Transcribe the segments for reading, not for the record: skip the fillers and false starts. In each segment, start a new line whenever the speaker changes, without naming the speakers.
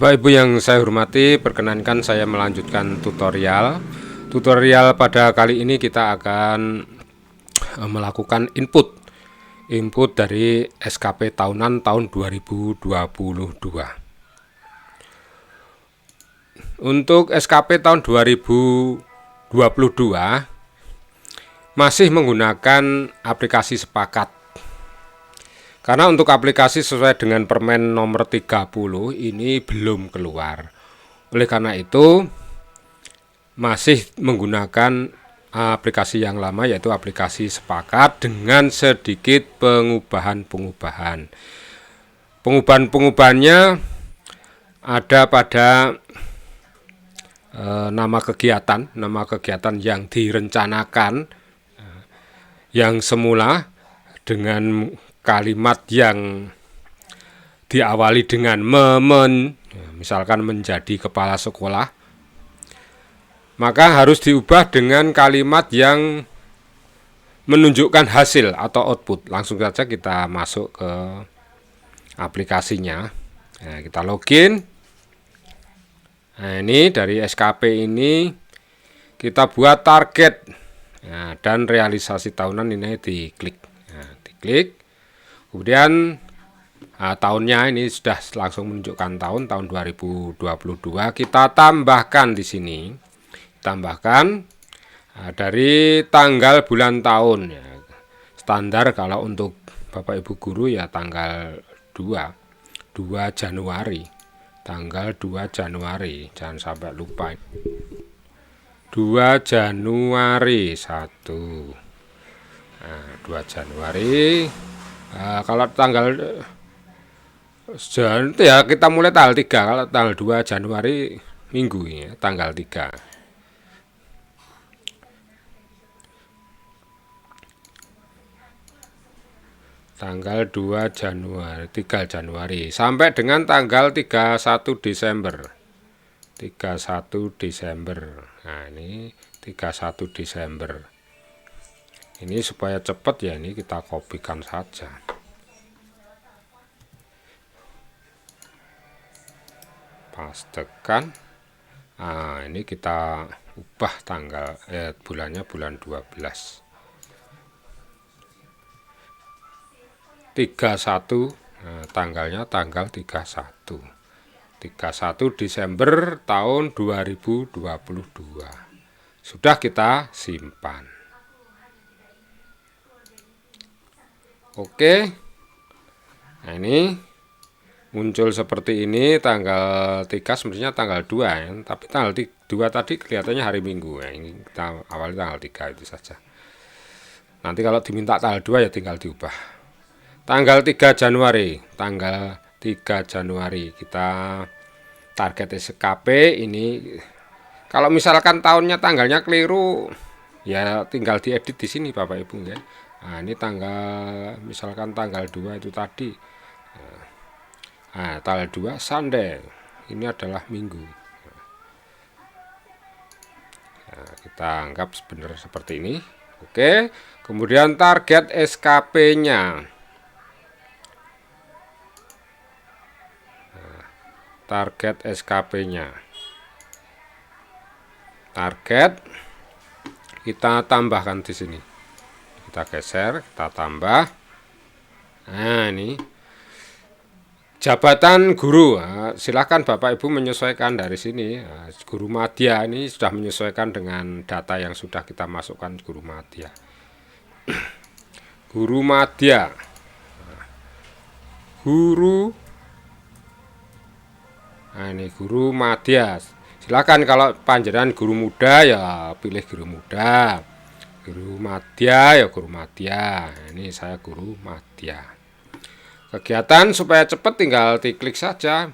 Bapak Ibu yang saya hormati, perkenankan saya melanjutkan tutorial. Tutorial pada kali ini kita akan melakukan input dari SKP tahunan tahun 2022. Untuk SKP tahun 2022 masih menggunakan aplikasi Sepakat. Karena untuk aplikasi sesuai dengan Permen nomor 30 ini belum keluar. Oleh karena itu masih menggunakan aplikasi yang lama, yaitu aplikasi Sepakat dengan sedikit pengubahan-pengubahan. Pengubahan-pengubahannya ada pada nama kegiatan yang direncanakan, yang semula dengan kalimat yang diawali dengan misalkan menjadi kepala sekolah, maka harus diubah dengan kalimat yang menunjukkan hasil atau output. Langsung saja kita masuk ke aplikasinya. Nah, kita login. Nah, ini dari SKP ini kita buat target, nah, dan realisasi tahunan ini diklik. Nah, diklik. Kemudian tahunnya ini sudah langsung menunjukkan tahun 2022. Kita tambahkan di sini, tambahkan dari tanggal bulan tahun. Ya. Standar kalau untuk Bapak Ibu guru ya tanggal 2 Januari. Tanggal 2 Januari, jangan sampai lupa. 2 Januari 1. Nah, 2 Januari. Kalau tanggal ya kita mulai tanggal 3. Kalau tanggal 2 Januari minggu ya, tanggal 3. Tanggal 2 Januari, 3 Januari sampai dengan tanggal 31 Desember. 31 Desember. Nah, ini 31 Desember. Ini supaya cepat ya, ini kita kopikan saja. Pastekan. Nah, ini kita ubah tanggal bulannya bulan 12. 31, nah, tanggalnya tanggal 31. 31 Desember tahun 2022. Sudah kita simpan. Oke, nah ini muncul seperti ini. Tanggal 3 sebenarnya tanggal 2 ya, tapi tanggal 2 tadi kelihatannya hari Minggu ya. Ini kita awali tanggal 3 itu saja. Nanti kalau diminta tanggal 2 ya tinggal diubah. Tanggal 3 Januari, tanggal 3 Januari kita target SKP ini. Kalau misalkan tahunnya tanggalnya keliru ya tinggal diedit di sini Bapak Ibu ya. Nah, ini tanggal misalkan tanggal 2 itu tadi. Nah, tanggal 2 Sunday. Ini adalah minggu. Nah, kita anggap benar seperti ini. Oke. Kemudian target SKP-nya. Nah, target SKP-nya. Target kita tambahkan di sini. Kita geser, kita tambah. Nah, ini jabatan guru. Nah, silakan Bapak Ibu menyesuaikan dari sini. Nah, guru madya ini sudah menyesuaikan dengan data yang sudah kita masukkan guru madya. Guru madya. Guru. Nah, ini guru madya. Silakan kalau panjenengan guru muda ya pilih guru muda. Guru madya ya guru madya. Ini saya guru madya. Kegiatan supaya cepat tinggal diklik saja.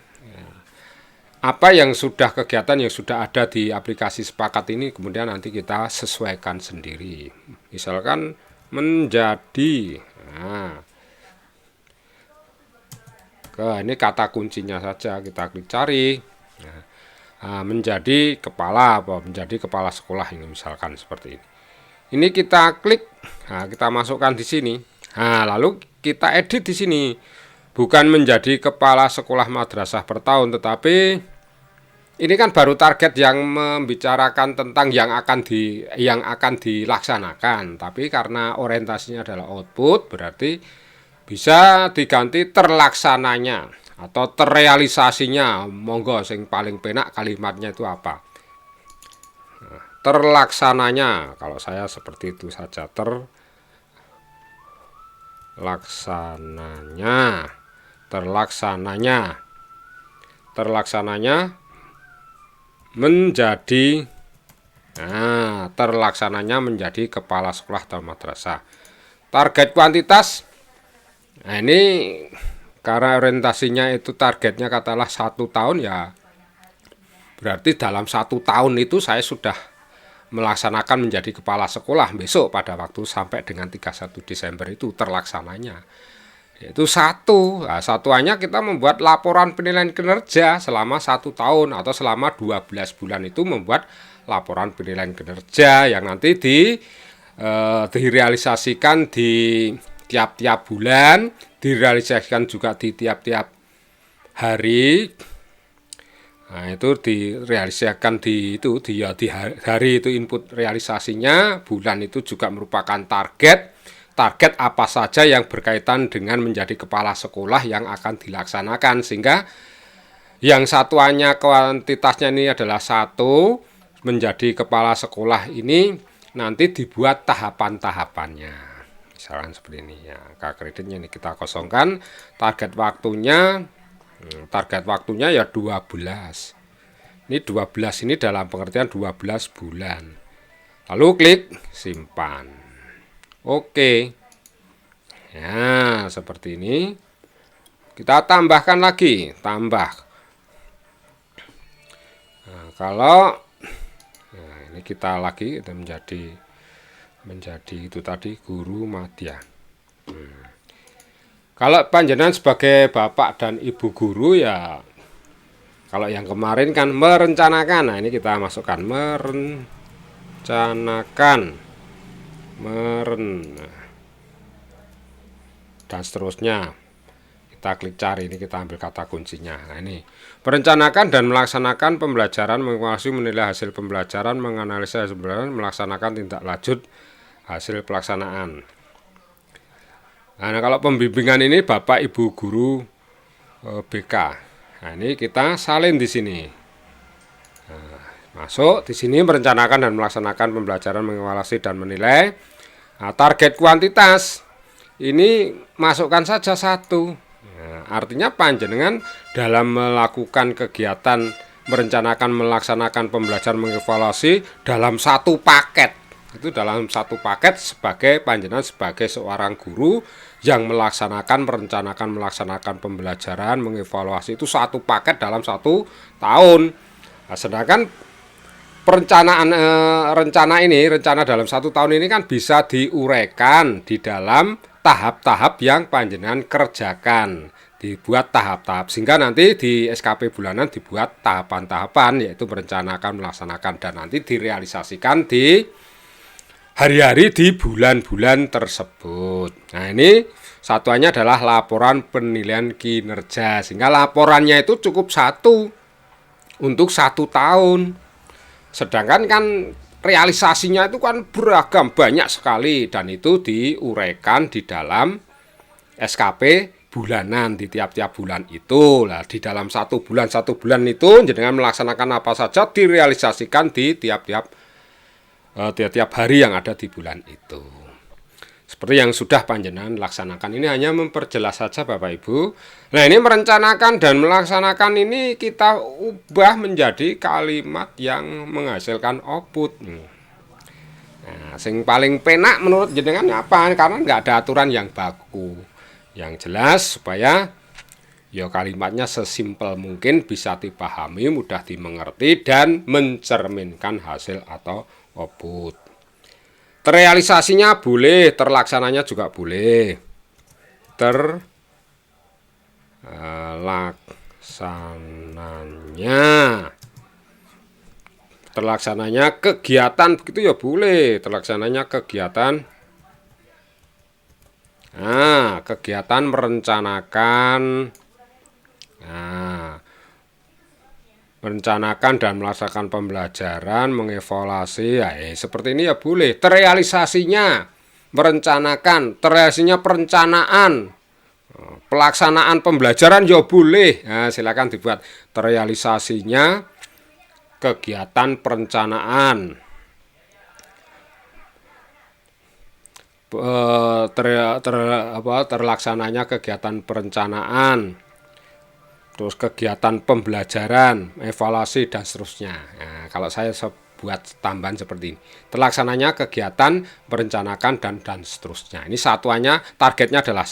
Apa yang sudah kegiatan yang sudah ada di aplikasi Sepakat ini kemudian nanti kita sesuaikan sendiri. Misalkan menjadi. Nah, ini kata kuncinya saja kita klik cari. Nah, menjadi kepala menjadi kepala sekolah ini misalkan seperti ini. Ini kita klik, nah, kita masukkan di sini. Nah, lalu kita edit di sini. bukan menjadi kepala sekolah madrasah per tahun, tetapi ini kan baru target yang membicarakan tentang yang akan dilaksanakan. Tapi karena orientasinya adalah output, berarti bisa diganti terlaksananya atau terrealisasinya. Monggo sing paling penak kalimatnya itu apa? Terlaksananya. Kalau saya seperti itu saja, terlaksananya menjadi terlaksananya menjadi kepala sekolah atau madrasah. Target kuantitas, nah ini karena orientasinya itu targetnya katalah 1 tahun, ya berarti dalam 1 tahun itu saya sudah melaksanakan menjadi kepala sekolah. Besok pada waktu sampai dengan 31 Desember itu terlaksananya itu satuannya kita membuat laporan penilaian kinerja selama 1 tahun atau selama 12 bulan itu membuat laporan penilaian kinerja yang nanti direalisasikan di tiap-tiap bulan, direalisasikan juga di tiap-tiap hari. Nah, itu direalisasikan di hari itu input realisasinya, bulan itu juga merupakan target apa saja yang berkaitan dengan menjadi kepala sekolah yang akan dilaksanakan, sehingga yang satuannya kuantitasnya ini adalah 1, menjadi kepala sekolah ini nanti dibuat tahapan-tahapannya. Misalkan seperti ini ya, kreditnya ini kita kosongkan, target waktunya ya 12. Ini 12 ini dalam pengertian 12 bulan. Lalu klik simpan. Oke. Ya, seperti ini. Kita tambahkan lagi, Nah, kalau ini kita menjadi itu tadi guru madya. Kalau panjenengan sebagai bapak dan ibu guru, ya kalau yang kemarin kan merencanakan. Nah, ini kita masukkan merencanakan, dan seterusnya. Kita klik cari, ini kita ambil kata kuncinya. Nah, ini merencanakan dan melaksanakan pembelajaran, mengevaluasi, menilai hasil pembelajaran, menganalisa hasil pembelajaran, melaksanakan tindak lanjut hasil pelaksanaan. Nah, kalau pembimbingan ini Bapak Ibu guru BK. Nah, ini kita salin di sini. Nah, masuk di sini merencanakan dan melaksanakan pembelajaran, mengevaluasi dan menilai. Nah, target kuantitas ini masukkan saja 1. Nah, artinya panjenengan dalam melakukan kegiatan merencanakan, melaksanakan pembelajaran, mengevaluasi dalam 1 paket. Itu dalam 1 paket sebagai panjenengan sebagai seorang guru yang merencanakan, melaksanakan pembelajaran, mengevaluasi itu 1 paket dalam 1 tahun. Nah, sedangkan rencana dalam 1 tahun ini kan bisa diuraikan di dalam tahap-tahap yang panjenengan kerjakan, dibuat tahap-tahap, sehingga nanti di SKP bulanan dibuat tahapan-tahapan, yaitu merencanakan, melaksanakan, dan nanti direalisasikan di hari-hari di bulan-bulan tersebut. Nah, ini satuannya adalah laporan penilaian kinerja, sehingga laporannya itu cukup 1 untuk 1 tahun. Sedangkan kan realisasinya itu kan beragam, banyak sekali, dan itu diuraikan di dalam SKP bulanan di tiap-tiap bulan itu. Nah, di dalam 1 bulan itu dengan melaksanakan apa saja direalisasikan di tiap-tiap hari yang ada di bulan itu. Seperti yang sudah panjenengan laksanakan, ini hanya memperjelas saja Bapak Ibu. Nah, ini merencanakan dan melaksanakan ini kita ubah menjadi kalimat yang menghasilkan output. Nah, sing paling penak menurut jenengan apa? Karena nggak ada aturan yang baku. Yang jelas supaya ya kalimatnya sesimpel mungkin bisa dipahami, mudah dimengerti, dan mencerminkan hasil atau output. Terrealisasinya boleh, terlaksananya juga boleh. Terlaksananya kegiatan begitu ya boleh. Terlaksananya kegiatan Nah, kegiatan merencanakan, nah, merencanakan dan melaksanakan pembelajaran, mengevaluasi, ya, seperti ini ya boleh. Terrealisasinya merencanakan, terrealisasinya perencanaan, pelaksanaan pembelajaran ya boleh. Nah, silakan dibuat terrealisasinya kegiatan perencanaan, terlaksananya kegiatan perencanaan, terus kegiatan pembelajaran, evaluasi dan seterusnya. Nah, kalau saya buat tambahan seperti ini, terlaksananya kegiatan merencanakan dan seterusnya. Ini satuannya, targetnya adalah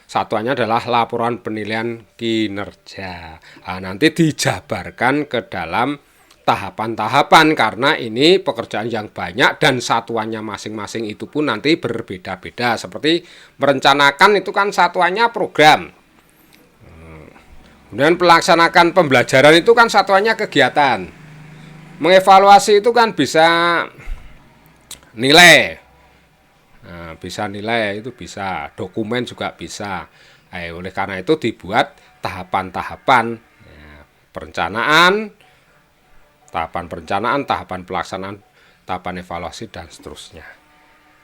satuannya adalah laporan penilaian kinerja. Nah, nanti dijabarkan ke dalam tahapan-tahapan karena ini pekerjaan yang banyak dan satuannya masing-masing itu pun nanti berbeda-beda. Seperti merencanakan itu kan satuannya program. Kemudian pelaksanakan pembelajaran itu kan satuannya kegiatan. Mengevaluasi itu kan bisa nilai. Nah, bisa nilai itu bisa, dokumen juga bisa. Oleh karena itu dibuat tahapan-tahapan, perencanaan, tahapan pelaksanaan, tahapan evaluasi dan seterusnya.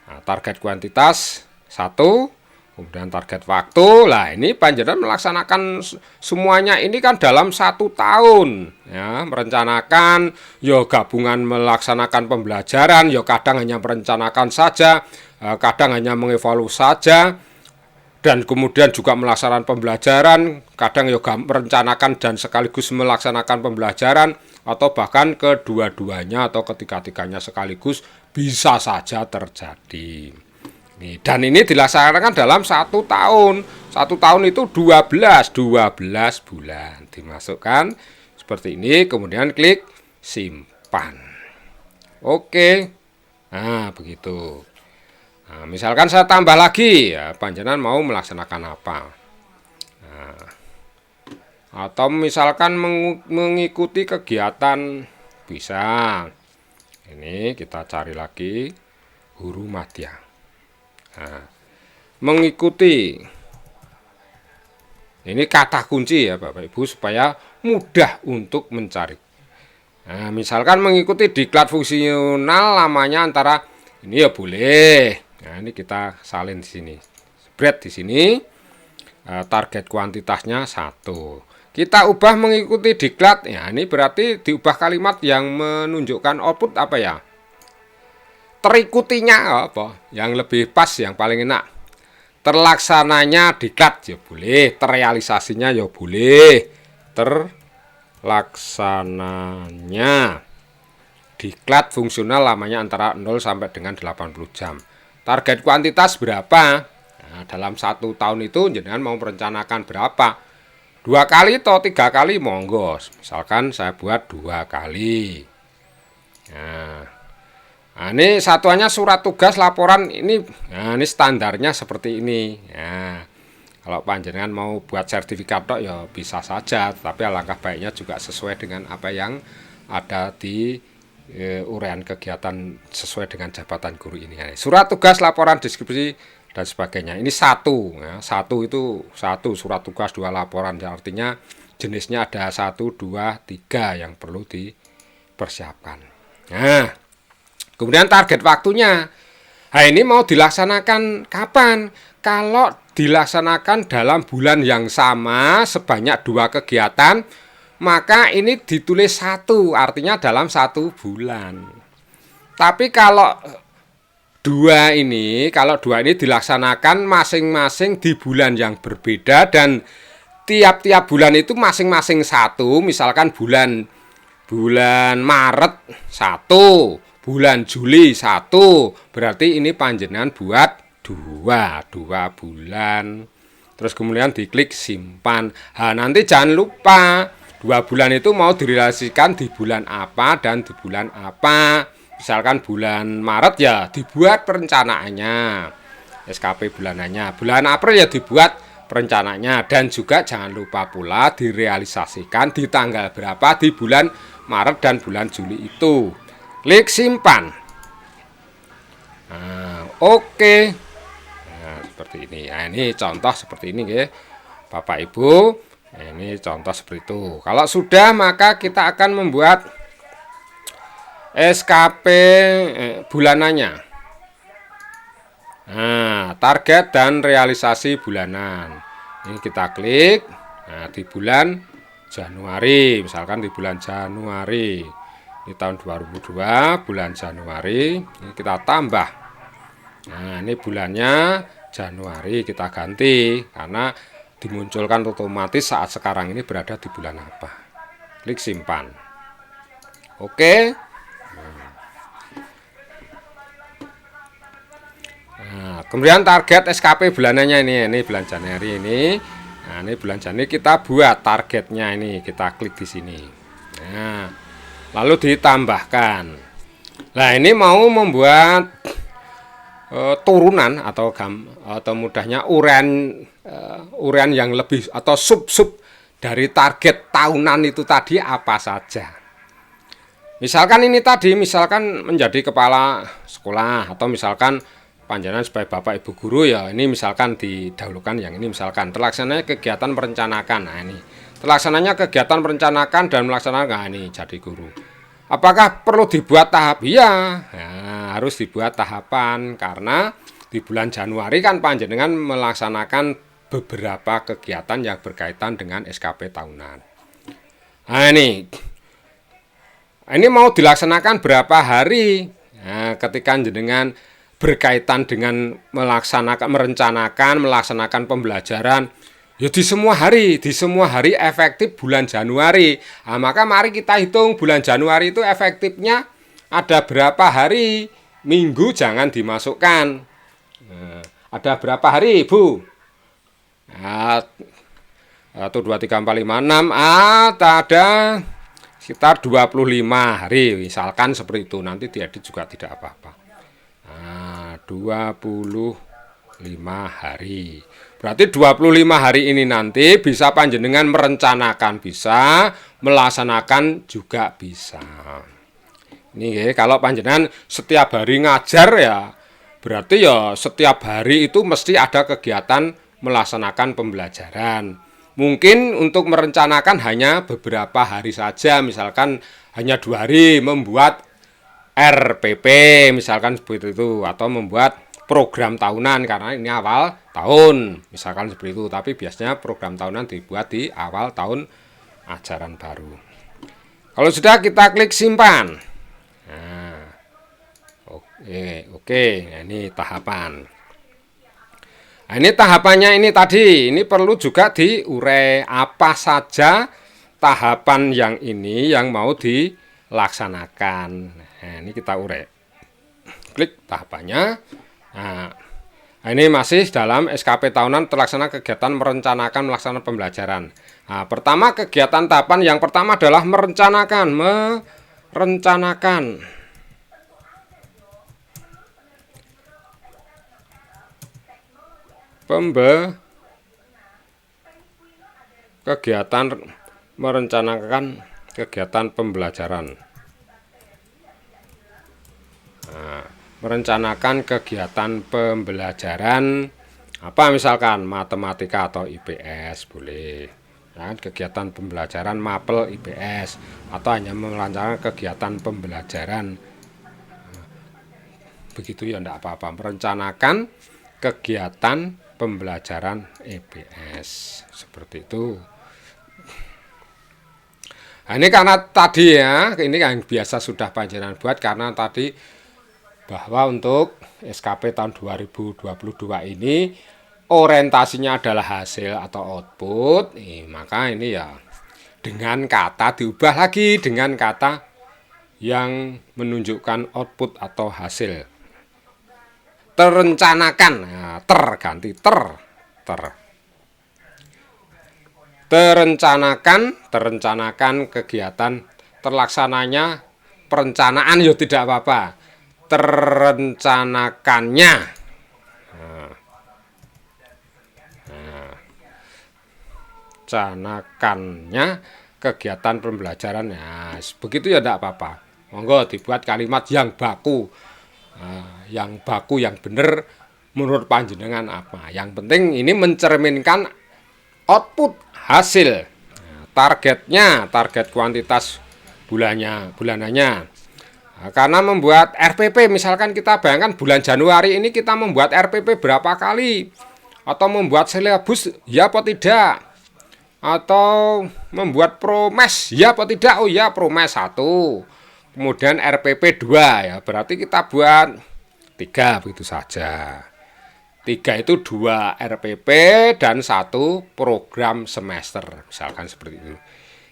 Nah, target kuantitas 1, kemudian target waktu. Lah ini panjenengan melaksanakan semuanya ini kan dalam 1 tahun, ya, merencanakan, yo gabungan melaksanakan pembelajaran, yo kadang hanya merencanakan saja, kadang hanya mengevaluasi saja, dan kemudian juga melaksanakan pembelajaran, kadang juga merencanakan dan sekaligus melaksanakan pembelajaran, atau bahkan kedua-duanya atau ketiga-tiganya sekaligus bisa saja terjadi. Dan ini dilaksanakan dalam 1 tahun. 1 tahun itu 12 bulan. Dimasukkan seperti ini, kemudian klik simpan. Oke. Nah, begitu. Nah, misalkan saya tambah lagi, ya, panjenengan mau melaksanakan apa? Nah, atau misalkan mengikuti kegiatan, bisa. Ini kita cari lagi Guru Madya. Nah, mengikuti, ini kata kunci ya Bapak Ibu supaya mudah untuk mencari. Nah, misalkan mengikuti diklat fungsional lamanya antara ini ya boleh. Nah, ini kita salin di sini. Spread di sini. Target kuantitasnya 1. Kita ubah mengikuti diklat. Ya, ini berarti diubah kalimat yang menunjukkan output apa ya? Terikutinya apa? Yang lebih pas, yang paling enak. Terlaksananya diklat ya boleh, terrealisasinya ya boleh. Terlaksananya diklat fungsional lamanya antara 0 sampai dengan 80 jam. Target kuantitas berapa? Nah, dalam 1 tahun itu jenengan mau merencanakan berapa? 2 kali atau 3 kali monggo. Misalkan saya buat 2 kali. Nah, ini satuannya surat tugas laporan ini. Nah, ini standarnya seperti ini. Nah, kalau panjenengan mau buat sertifikat ya bisa saja, tapi alangkah baiknya juga sesuai dengan apa yang ada di uraian kegiatan sesuai dengan jabatan guru ini. Surat tugas, laporan, deskripsi dan sebagainya. Ini 1, ya. 1 itu 1 surat tugas, 2 laporan. Artinya jenisnya ada 1, 2, 3 yang perlu dipersiapkan. Nah, kemudian target waktunya. Nah, ini mau dilaksanakan kapan? Kalau dilaksanakan dalam bulan yang sama sebanyak 2 kegiatan, maka ini ditulis 1, artinya dalam 1 bulan. Tapi kalau dua ini dilaksanakan masing-masing di bulan yang berbeda dan tiap-tiap bulan itu masing-masing 1, misalkan bulan Maret 1, bulan Juli 1, berarti ini panjenengan buat 2 bulan. Terus kemudian diklik simpan. Nah, nanti jangan lupa 2 bulan itu mau direalisasikan di bulan apa dan di bulan apa. Misalkan bulan Maret ya dibuat perencanaannya, SKP bulanannya. Bulan April ya dibuat perencanaannya. Dan juga jangan lupa pula direalisasikan di tanggal berapa di bulan Maret dan bulan Juli itu. Klik simpan. Nah, oke. Nah, seperti seperti ini. Nah, ini contoh seperti ini nggih, Bapak Ibu. Nah, ini contoh seperti itu. Kalau sudah, maka kita akan membuat SKP bulanannya. Nah, target dan realisasi bulanan. Ini kita klik. Nah, di bulan Januari, misalkan di bulan Januari. Ini tahun 2002, bulan Januari. Ini kita tambah. Nah, ini bulannya Januari kita ganti karena dimunculkan otomatis saat sekarang ini berada di bulan apa. Klik simpan. Oke. Nah, kemudian target SKP bulanannya ini bulan Januari ini. Nah, ini bulan Januari kita buat targetnya ini, kita klik di sini. Nah, lalu ditambahkan. Nah, ini mau membuat turunan atau mudahnya urean yang lebih atau sub dari target tahunan itu tadi apa saja. Misalkan ini tadi, misalkan menjadi kepala sekolah atau misalkan panjenengan sebagai bapak ibu guru ya, ini misalkan didahulukan yang ini misalkan terlaksananya kegiatan merencanakan. Nah, ini terlaksananya kegiatan merencanakan dan melaksanakan. Nah, ini jadi guru. Apakah perlu dibuat tahap? Iya, nah, harus dibuat tahapan karena di bulan Januari kan panjenengan melaksanakan beberapa kegiatan yang berkaitan dengan SKP tahunan. Nah, ini mau dilaksanakan berapa hari? Nah, ketika jenengan berkaitan dengan melaksanakan pembelajaran, ya di semua hari efektif bulan Januari. Nah, maka mari kita hitung bulan Januari itu efektifnya ada berapa hari. Minggu jangan dimasukkan. Nah, ada berapa hari, Bu? Nah, 1, 2, 3, 4, 5, 6. Ada sekitar 25 hari. Misalkan seperti itu. Nanti diedit juga tidak apa-apa. Nah, 25 hari. Berarti 25 hari ini nanti bisa panjenengan merencanakan, bisa melaksanakan juga bisa. Ini kalau panjenengan setiap hari ngajar ya, berarti ya setiap hari itu mesti ada kegiatan melaksanakan pembelajaran. Mungkin untuk merencanakan hanya beberapa hari saja, misalkan hanya 2 hari membuat RPP, misalkan seperti itu, atau membuat program tahunan karena ini awal tahun, misalkan seperti itu. Tapi biasanya program tahunan dibuat di awal tahun ajaran baru. Kalau sudah, kita klik simpan. Nah, oke. Nah, ini tahapan. Nah, ini tahapannya ini tadi, ini perlu juga diurai apa saja tahapan yang ini yang mau dilaksanakan. Nah, ini kita urai. Klik tahapannya. Nah, ini masih dalam SKP tahunan terlaksana kegiatan melaksanakan pembelajaran. Nah, pertama kegiatan tahapan yang pertama adalah merencanakan. Merencanakan kegiatan pembelajaran. Nah, merencanakan kegiatan pembelajaran apa, misalkan matematika atau IPS boleh. Nah, kegiatan pembelajaran mapel IPS atau hanya merencanakan kegiatan pembelajaran. Begitu ya, enggak apa-apa. Merencanakan kegiatan pembelajaran IPS seperti itu. Nah, ini karena tadi ya, ini yang biasa sudah panjenengan buat karena tadi bahwa untuk SKP tahun 2022 ini orientasinya adalah hasil atau output. Maka ini ya dengan kata diubah lagi dengan kata yang menunjukkan output atau hasil. Terencanakan, nah, ganti ter. Terencanakan kegiatan terlaksananya perencanaan ya tidak apa-apa. Terencanakannya. Rencanakannya kegiatan pembelajaran. Nah, begitu ya tidak apa-apa. Monggo dibuat kalimat yang baku. Yang benar menurut panjenengan apa. Yang penting ini mencerminkan output hasil. Nah, target kuantitas bulanannya. Nah, karena membuat RPP, misalkan kita bayangkan bulan Januari ini kita membuat RPP berapa kali, atau membuat silabus ya apa tidak, atau membuat promes ya apa tidak. Oh ya, promes 1, kemudian RPP 2, ya berarti kita buat 3, begitu saja. 3 itu 2 RPP dan 1 program semester, misalkan seperti itu.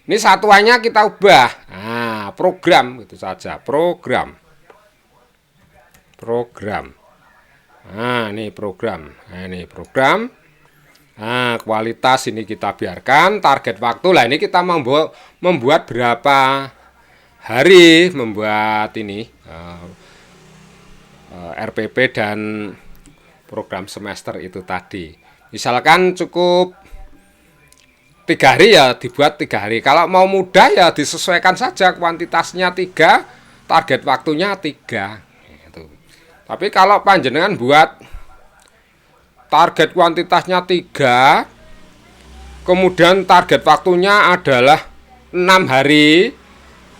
Ini satuannya kita ubah. Nah, program itu saja, program. Nah, ini program. Nah, kualitas ini kita biarkan, target waktu lah ini kita membuat berapa hari membuat ini RPP dan program semester itu tadi. Misalkan cukup 3 hari ya dibuat 3 hari. Kalau mau mudah ya disesuaikan saja, kuantitasnya 3, target waktunya 3. Gitu. Tapi kalau panjenengan buat target kuantitasnya 3, kemudian target waktunya adalah 6 hari,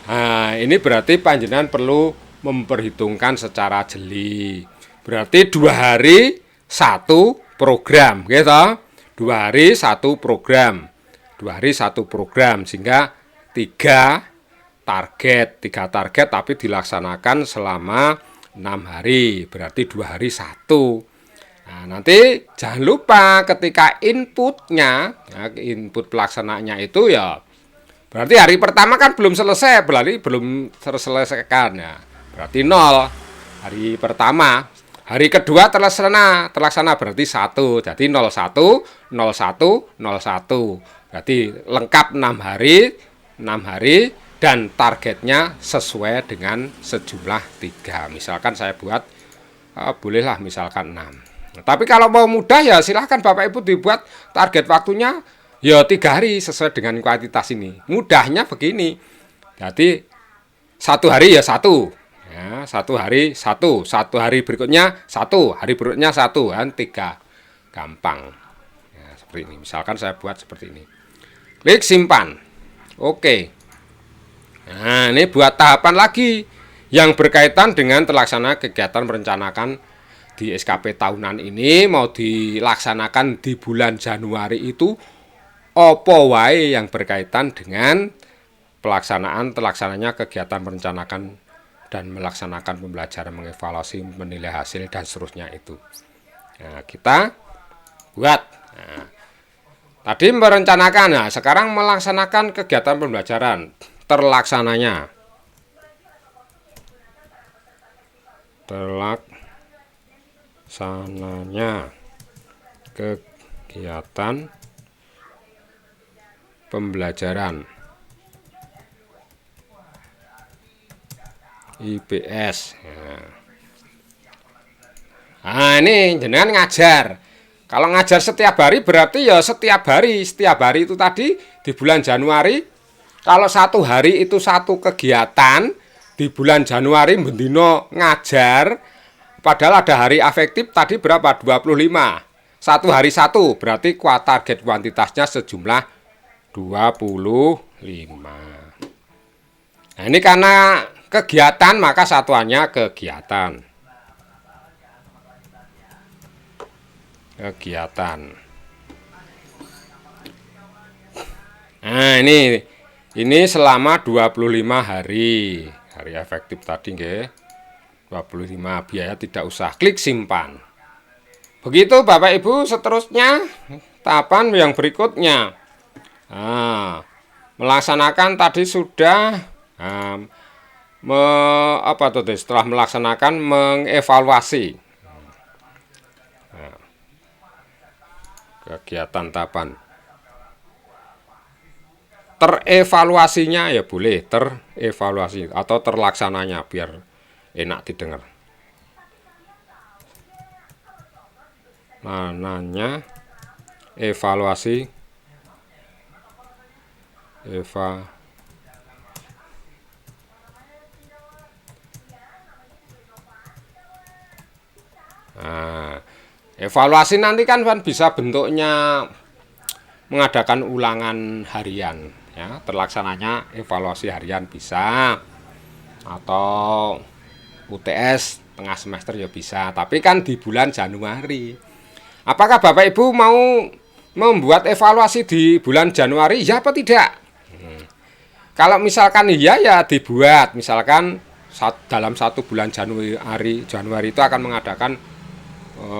nah ini berarti panjenengan perlu memperhitungkan secara jeli. Berarti 2 hari 1 program, gitu. 2 hari 1 program. 2 hari 1 program, sehingga 3 target tapi dilaksanakan selama 6 hari, berarti 2 hari 1. Nah, nanti jangan lupa ketika inputnya, ya, input pelaksanaannya itu ya berarti hari pertama kan belum selesai, berarti belum terselesaikan ya, berarti 0 hari pertama. Hari kedua terlaksana berarti 1, jadi 01, 01, 01. Berarti lengkap 6 hari dan targetnya sesuai dengan sejumlah 3. Misalkan saya buat bolehlah misalkan 6. Nah, tapi kalau mau mudah ya silahkan Bapak Ibu dibuat target waktunya ya 3 hari sesuai dengan kuantitas ini. Mudahnya begini. Jadi 1 hari ya 1. Ya, 1 hari 1, 1 hari berikutnya 1, hari berikutnya 1, kan 3. Gampang. Ya, seperti ini. Misalkan saya buat seperti ini. Klik simpan. Oke. Nah, ini buat tahapan lagi yang berkaitan dengan terlaksana kegiatan merencanakan di SKP tahunan ini mau dilaksanakan di bulan Januari itu apa wae yang berkaitan dengan terlaksananya kegiatan merencanakan dan melaksanakan pembelajaran, mengevaluasi, menilai hasil dan seterusnya itu. Nah, kita buat. Nah, tadi merencanakan, nah sekarang melaksanakan kegiatan pembelajaran, terlaksananya kegiatan pembelajaran IPS. Nah, ini jenengan ngajar. Kalau ngajar setiap hari berarti ya setiap hari itu tadi di bulan Januari. Kalau 1 hari itu 1 kegiatan di bulan Januari mendino ngajar. Padahal ada hari afektif tadi berapa? 25. 1 hari 1 berarti target kuantitasnya sejumlah 25. Nah, ini karena kegiatan maka satuannya kegiatan. Nah, ini selama 25 hari. Hari efektif tadi nggih. 25, biaya tidak usah. Klik simpan. Begitu Bapak Ibu, seterusnya tahapan yang berikutnya. Nah, melaksanakan tadi sudah setelah melaksanakan mengevaluasi kegiatan tahapan. Terevaluasinya ya boleh terevaluasi atau terlaksananya biar enak didengar. Mananya evaluasi Nah, Evaluasi nanti kan bisa bentuknya mengadakan ulangan harian, ya, terlaksananya evaluasi harian bisa, atau UTS tengah semester ya bisa, tapi kan di bulan Januari. Apakah Bapak Ibu mau membuat evaluasi di bulan Januari, ya apa tidak? Kalau misalkan iya ya dibuat, misalkan dalam 1 bulan Januari itu akan mengadakan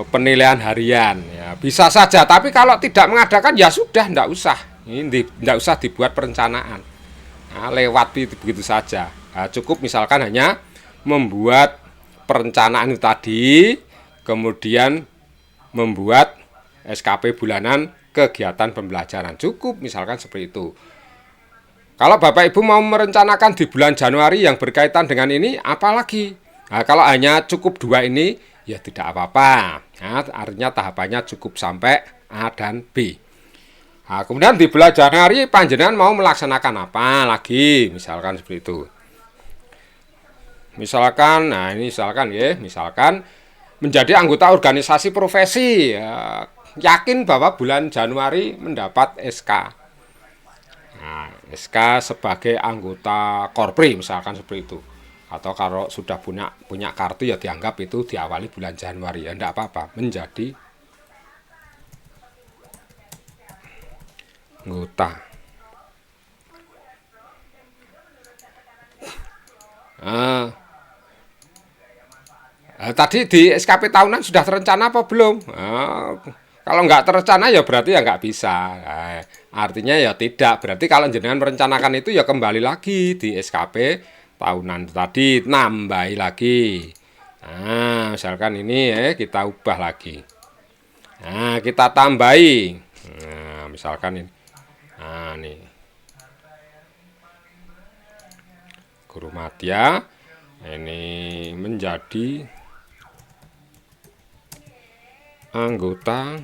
penilaian harian, ya bisa saja. Tapi kalau tidak mengadakan ya sudah, tidak usah. Ini tidak usah dibuat perencanaan. Nah, lewat itu begitu saja. Nah, cukup misalkan hanya membuat perencanaan itu tadi, kemudian membuat SKP bulanan kegiatan pembelajaran. Cukup misalkan seperti itu. Kalau Bapak Ibu mau merencanakan di bulan Januari yang berkaitan dengan ini, apalagi? Nah, kalau hanya cukup 2 ini, ya tidak apa-apa. Nah, artinya tahapannya cukup sampai A dan B. Nah, kemudian di bulan Januari panjenengan mau melaksanakan apa lagi? Misalkan seperti itu. Misalkan, nah ini misalkan menjadi anggota organisasi profesi. Ya, yakin bahwa bulan Januari mendapat SK. Nah, SK sebagai anggota Korpri misalkan seperti itu. Atau kalau sudah punya kartu ya dianggap itu diawali bulan Januari, ya enggak apa-apa, menjadi anggota. Tadi di SKP tahunan sudah terencana apa belum? Kalau nggak terencana ya berarti ya nggak bisa. Artinya ya tidak. Berarti kalau jenengan merencanakan itu ya kembali lagi di SKP tahunan tadi, nambahi lagi. Nah, misalkan ini kita ubah lagi. Nah, kita tambahi. Nah, misalkan ini. Nah, nih. Guru madya ini menjadi anggota.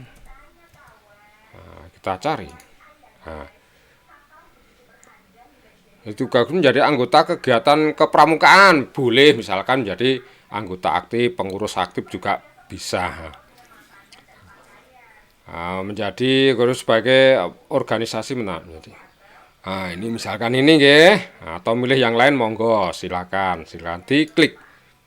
Nah, kita cari. Nah, itu menjadi anggota kegiatan kepramukaan, boleh misalkan jadi anggota aktif, pengurus aktif juga bisa. Nah, menjadi guru sebagai organisasi menjadi. Nah, ini misalkan ini atau milih yang lain monggo, silakan diklik.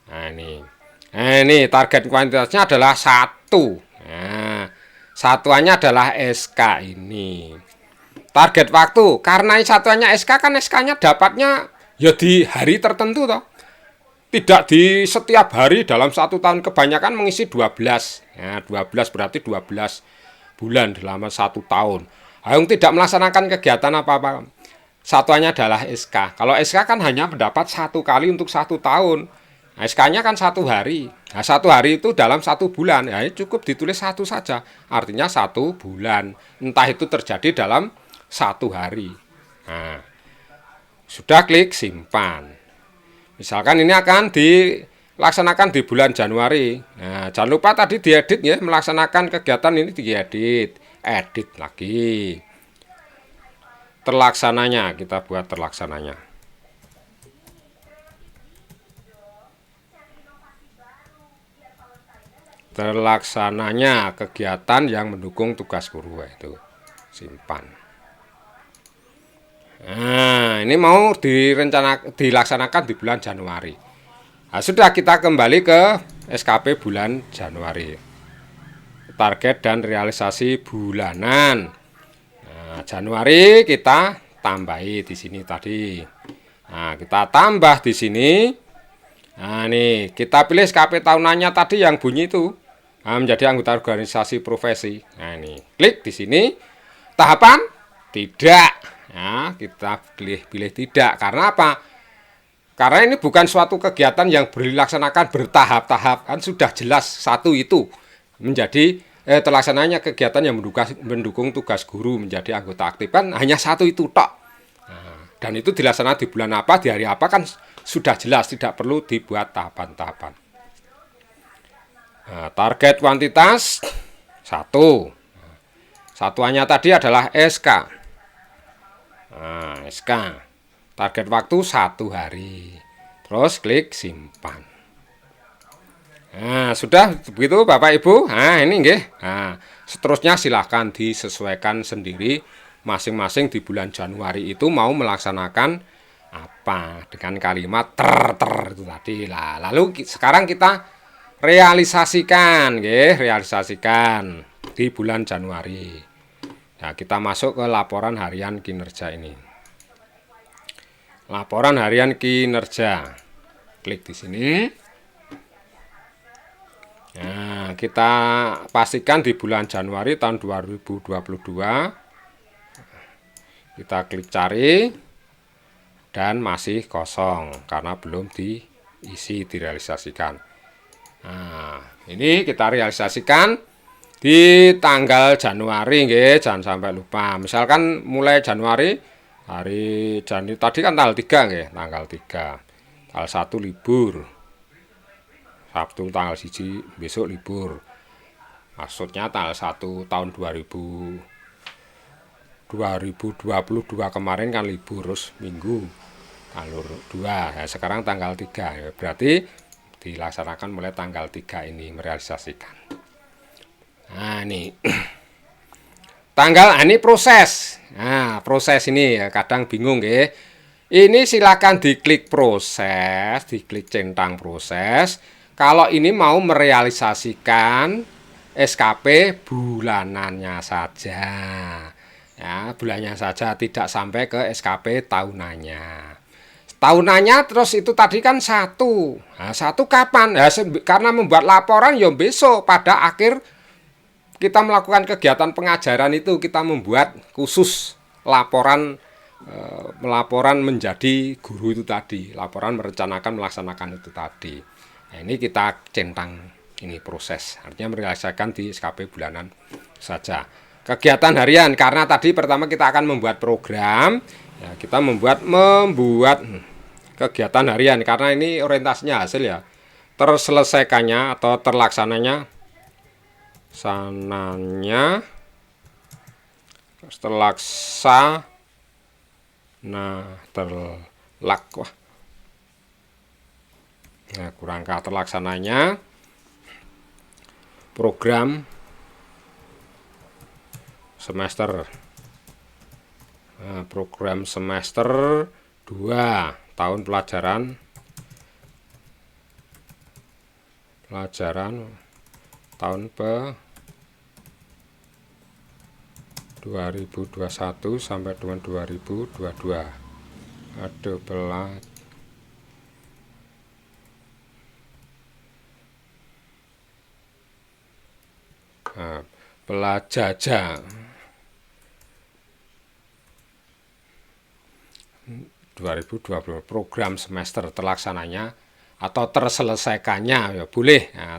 Nah, ini target kuantitasnya adalah 1. Nah, satuannya adalah SK ini. Target waktu, karena satuannya SK kan SK-nya dapatnya ya di hari tertentu toh. Tidak di setiap hari dalam 1 tahun, kebanyakan mengisi 12. Ya, 12 berarti 12 bulan dalam 1 tahun. Yang tidak melaksanakan kegiatan apa-apa. Satuannya adalah SK. Kalau SK kan hanya mendapat 1 kali untuk 1 tahun. Nah, SK-nya kan 1 hari. Nah, 1 hari itu dalam 1 bulan. Ya cukup ditulis 1 saja. Artinya 1 bulan. Entah itu terjadi dalam 1 hari. Nah, sudah klik simpan. Misalkan ini akan dilaksanakan di bulan Januari. Nah, jangan lupa tadi diedit ya, melaksanakan kegiatan ini diedit. Edit lagi. Terlaksananya, kita buat terlaksananya. Terlaksananya kegiatan yang mendukung tugas guru itu. Simpan. Nah, ini mau dilaksanakan di bulan Januari. Nah, sudah kita kembali ke SKP bulan Januari. Target dan realisasi bulanan. Nah, Januari kita tambahi di sini tadi. Nah, kita tambah di sini. Nah, nih kita pilih SKP tahunannya tadi yang bunyi itu. Nah, menjadi anggota organisasi profesi. Nah, ini klik di sini. Tahapan tidak. Nah, kita pilih tidak. Karena apa? Karena ini bukan suatu kegiatan yang dilaksanakan bertahap-tahap. Kan sudah jelas 1 itu menjadi terlaksananya kegiatan yang mendukung tugas guru menjadi anggota aktif, kan hanya 1 itu tok. Nah, dan itu dilaksanakan di bulan apa, di hari apa kan sudah jelas, tidak perlu dibuat tahapan-tahapan. Nah, target kuantitas 1. Satuannya tadi adalah SK. Nah, SK. Target waktu 1 hari. Terus klik simpan. Nah, sudah begitu Bapak Ibu. Nah, ini nggih. Nah, seterusnya silahkan disesuaikan sendiri masing-masing di bulan Januari itu mau melaksanakan apa dengan kalimat ter itu tadi lah. Lalu sekarang kita realisasikan, nggih, realisasikan di bulan Januari. Nah, kita masuk ke laporan harian kinerja ini. Laporan harian kinerja. Klik di sini. Nah, kita pastikan di bulan Januari tahun 2022. Kita klik cari dan masih kosong karena belum diisi, direalisasikan. Nah, ini kita realisasikan di tanggal Januari, nggih, jangan sampai lupa. Misalkan mulai Januari, hari Januari tadi kan tanggal 3, nggih, tanggal 3. Tanggal 1 libur. Sabtu tanggal 1 besok libur. Maksudnya tanggal 1 tahun 2022 kemarin kan libur, terus minggu tanggal 2. Ya, sekarang tanggal 3. Ya, berarti dilaksanakan mulai tanggal 3 ini merealisasikan. Nah, ini tanggal ini proses. Nah, proses ini ya kadang bingung nggih. Ini silakan diklik proses, diklik centang proses. Kalau ini mau merealisasikan SKP bulanannya saja. Ya, bulannya saja, tidak sampai ke SKP tahunannya. Tahunannya terus itu tadi kan 1. Nah, 1 kapan? Ya, karena membuat laporan ya besok pada akhir kita melakukan kegiatan pengajaran itu kita membuat khusus laporan melaporan menjadi guru itu tadi, laporan merencanakan melaksanakan itu tadi. Nah, ini kita centang ini proses, artinya merealisasikan di SKP bulanan saja. Kegiatan harian, karena tadi pertama kita akan membuat program, ya, kita membuat kegiatan harian, karena ini orientasinya hasil ya, terselesaikannya atau terlaksananya terlaksananya program semester program semester 2 tahun pelajaran tahun 2021 sampai dengan 2022. Aduh, pelajaja 2020 program semester terlaksananya atau terselesaikannya ya boleh. Nah,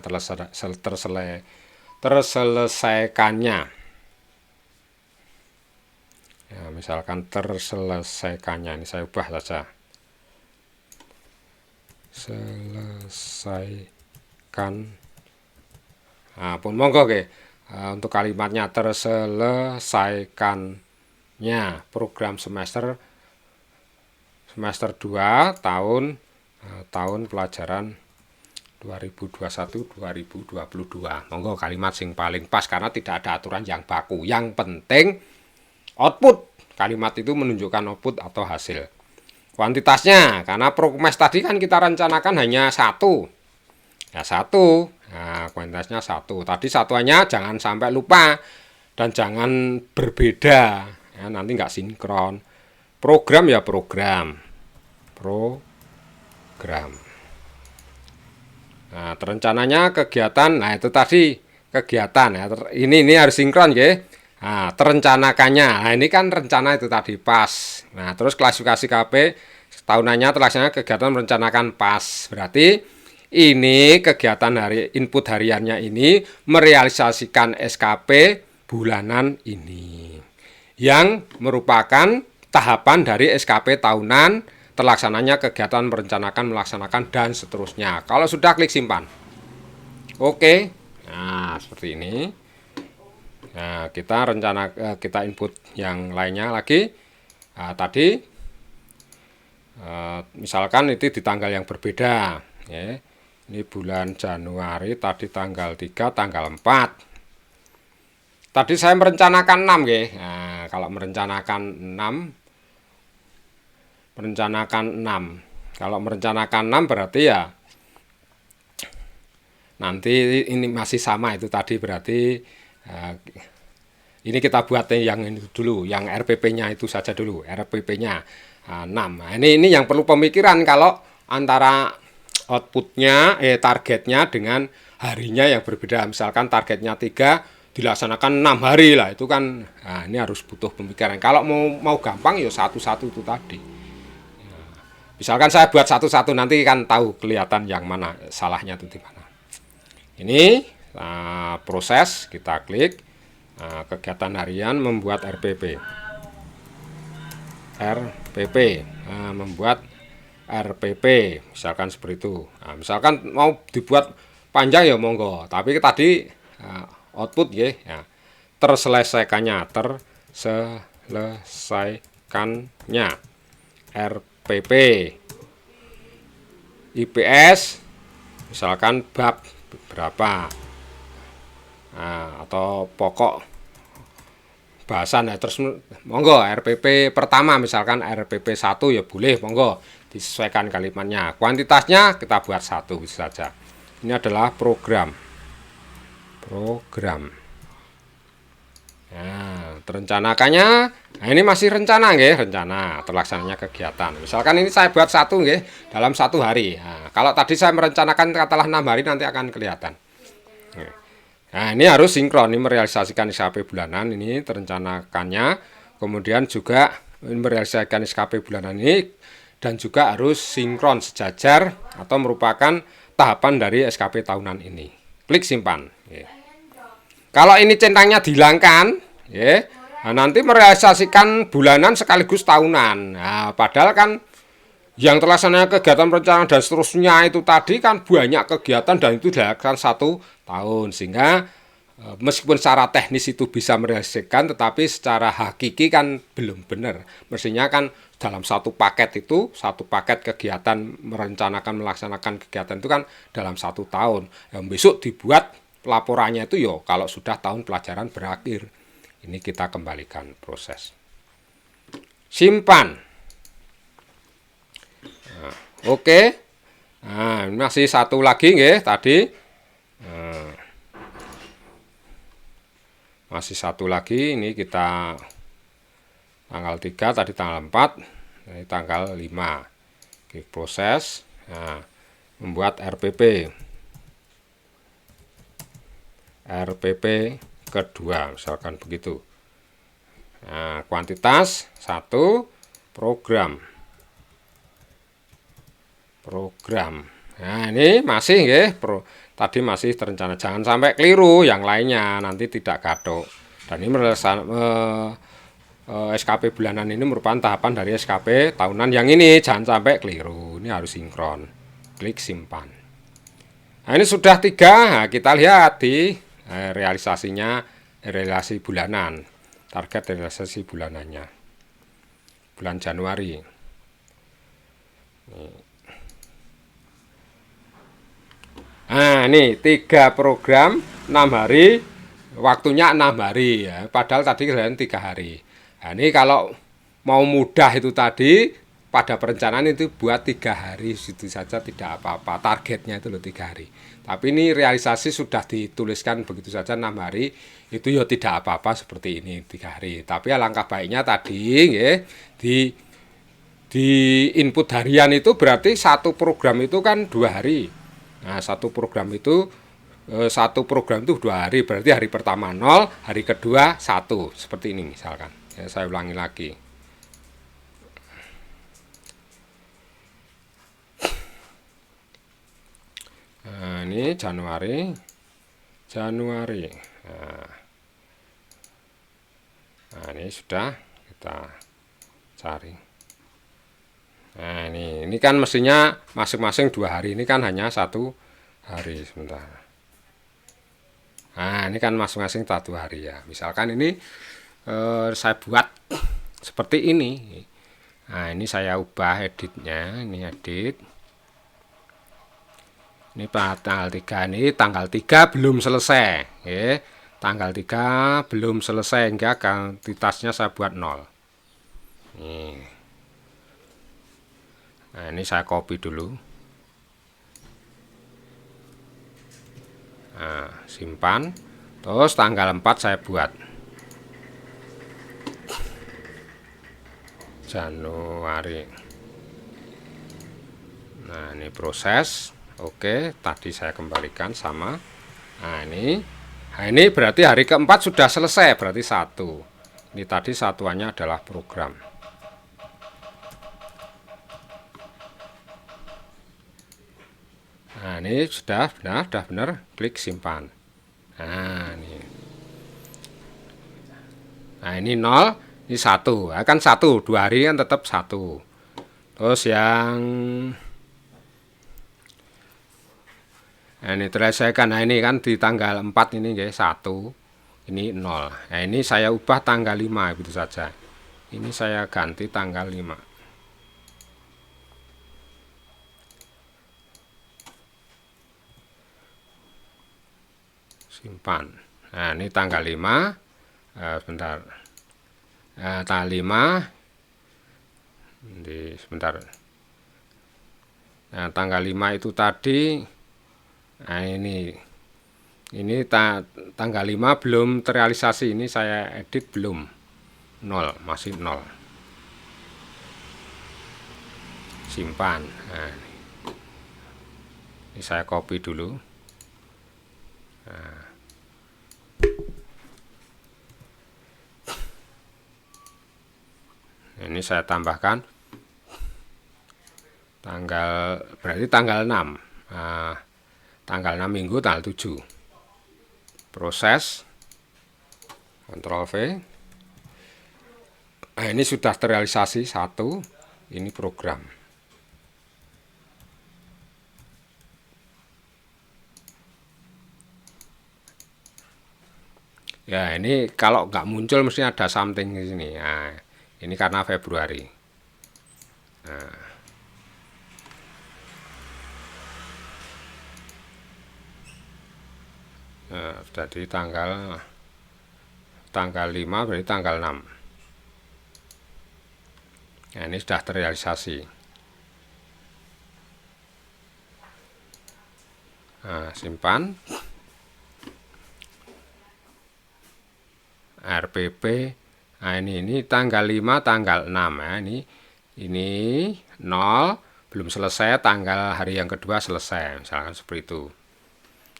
terselesaikannya ya, misalkan terselesaikannya ini saya ubah saja, selesaikan. Nah, pun monggo ke untuk kalimatnya terselesaikannya program semester 2 tahun pelajaran 2021-2022. Monggo kalimat sing paling pas karena tidak ada aturan yang baku. Yang penting output. Kalimat itu menunjukkan output atau hasil. Kuantitasnya, karena prokmes tadi kan kita rencanakan hanya 1. Ya 1. Nah, kuantitasnya 1. Tadi satuannya jangan sampai lupa dan jangan berbeda. Ya, nanti nggak sinkron. Program ya program. Nah, terencananya kegiatan. Nah, itu tadi kegiatan ya. Ini harus sinkron ya. Nah, terencanakannya. Nah, ini kan rencana itu tadi pas. Nah, terus klasifikasi KP tahunannya terlaksana kegiatan merencanakan pas. Berarti ini kegiatan input hariannya ini merealisasikan SKP bulanan ini. Yang merupakan tahapan dari SKP tahunan terlaksananya kegiatan merencanakan, melaksanakan, dan seterusnya. Kalau sudah klik simpan. Oke. Nah, seperti ini. Nah, kita input yang lainnya lagi. Nah, tadi misalkan itu di tanggal yang berbeda, ya. Ini bulan Januari, tadi tanggal 3, tanggal 4. Tadi saya merencanakan 6 ya. Nah, kalau merencanakan 6 Kalau merencanakan 6 berarti ya nanti ini masih sama itu tadi, berarti ini kita buat yang ini dulu, yang RPP-nya itu saja dulu, RPP-nya 6. Nah, ini yang perlu pemikiran kalau antara outputnya, targetnya dengan harinya yang berbeda. Misalkan targetnya 3, dilaksanakan 6 hari lah, itu kan ini harus butuh pemikiran. Kalau mau gampang ya satu-satu itu tadi. Misalkan saya buat satu-satu, nanti kan tahu kelihatan yang mana salahnya itu di mana. Ini proses, kita klik kegiatan harian membuat RPP. Membuat RPP, misalkan seperti itu. Nah, misalkan mau dibuat panjang ya monggo, tapi tadi output ya, terselesaikannya RPP IPS, misalkan bab berapa, atau pokok bahasan ya, terus monggo RPP pertama, misalkan RPP 1 ya boleh, monggo disesuaikan kalimatnya. Kuantitasnya kita buat 1 saja. Ini adalah program. Nah, terencanakannya, nah ini masih rencana nggih, rencana terlaksananya kegiatan. Misalkan ini saya buat 1 nggih dalam 1 hari. Nah, kalau tadi saya merencanakan katakanlah 6 hari, nanti akan kelihatan. Nah, ini harus sinkron, ini merealisasikan SKP bulanan, ini terencanakannya, kemudian juga merealisasikan SKP bulanan ini, dan juga harus sinkron sejajar atau merupakan tahapan dari SKP tahunan ini. Klik simpan. Kalau ini centangnya dihilangkan, nah nanti merealisasikan bulanan sekaligus tahunan. Nah, padahal kan yang terlaksana kegiatan perencanaan dan seterusnya itu tadi kan banyak kegiatan dan itu dilakukan 1 tahun, sehingga meskipun secara teknis itu bisa merealisasikan, tetapi secara hakiki kan belum benar. Mestinya kan dalam satu paket itu, satu paket kegiatan merencanakan melaksanakan kegiatan itu kan dalam 1 tahun. Yang besok dibuat laporannya itu yo kalau sudah tahun pelajaran berakhir. Ini kita kembalikan proses. Simpan. Nah, oke. Nah, masih 1 lagi nggih tadi. Nah, masih 1 lagi, ini kita tanggal 3, tadi tanggal 4, ini tanggal 5. Oke, proses. Nah, membuat RPP kedua, misalkan begitu. Nah, kuantitas 1, program. Nah, ini masih nggih, tadi masih terencana, jangan sampai keliru yang lainnya, nanti tidak gaduh. Dan ini SKP bulanan ini merupakan tahapan dari SKP tahunan yang ini, jangan sampai keliru, ini harus sinkron. Klik simpan. Nah, ini sudah 3, nah, kita lihat di realisasinya, realisasi bulanan, target realisasi bulanannya bulan Januari. Nah, ini 3 program 6 hari, waktunya 6 hari ya, padahal tadi kalian 3 hari. Nah, ini kalau mau mudah itu tadi pada perencanaan itu buat 3 hari itu saja tidak apa-apa, targetnya itu loh 3 hari. Tapi ini realisasi sudah dituliskan begitu saja 6 hari, itu ya tidak apa-apa seperti ini 3 hari. Tapi alangkah baiknya tadi ya, di input harian itu berarti 1 program itu kan 2 hari. Nah, 1 program itu 2 hari, berarti hari pertama 0, hari kedua 1, seperti ini misalkan. Ya, saya ulangi lagi. Nah, ini Januari. Nah, ini sudah kita cari. Nah, ini kan mestinya masing-masing 2 hari, ini kan hanya 1 hari sebentar. Nah, ini kan masing-masing 1 hari ya. Misalkan ini saya buat seperti ini. Nah, ini saya ubah editnya, ini edit. Ini tanggal 3, ini tanggal 3 belum selesai. Oke. Tanggal 3 belum selesai, enggak, kuantitasnya saya buat 0. Nah, ini saya copy dulu. Nah, simpan. Terus tanggal 4 saya buat. Januari. Nah, ini proses. Oke, tadi saya kembalikan sama. Nah, ini berarti hari keempat sudah selesai, berarti 1. Ini tadi satuannya adalah program. Nah, ini sudah benar, klik simpan. Nah, ini 0, ini 1. Nah, kan 1, 2 hari kan tetap 1. Terus yang ini terselesaikan. Nah, ini kan di tanggal 4 ini guys, 1. Ini 0. Nah, ini saya ubah tanggal 5 gitu saja. Ini saya ganti tanggal 5. Simpan. Nah, ini tanggal 5. Sebentar. Tanggal 5. Sebentar. Nah, tanggal 5 itu tadi. Nah, ini tanggal 5 belum terrealisasi. Ini saya edit belum. 0, masih 0. Simpan. Nah, ini saya copy dulu. Nah, ini saya tambahkan berarti tanggal 6. Tanggal 6 minggu, tanggal 7. Proses. Ctrl V. Nah, ini sudah terrealisasi 1. Ini program. Ya, ini kalau nggak muncul mesti ada something di sini. Nah, ini karena Februari. Nah, jadi tanggal 5 berarti tanggal 6. Nah, ini sudah terrealisasi. Nah, simpan. RPP. Nah, ini tanggal 5, tanggal 6 ya. Ini 0 belum selesai, tanggal hari yang kedua selesai, misalkan seperti itu.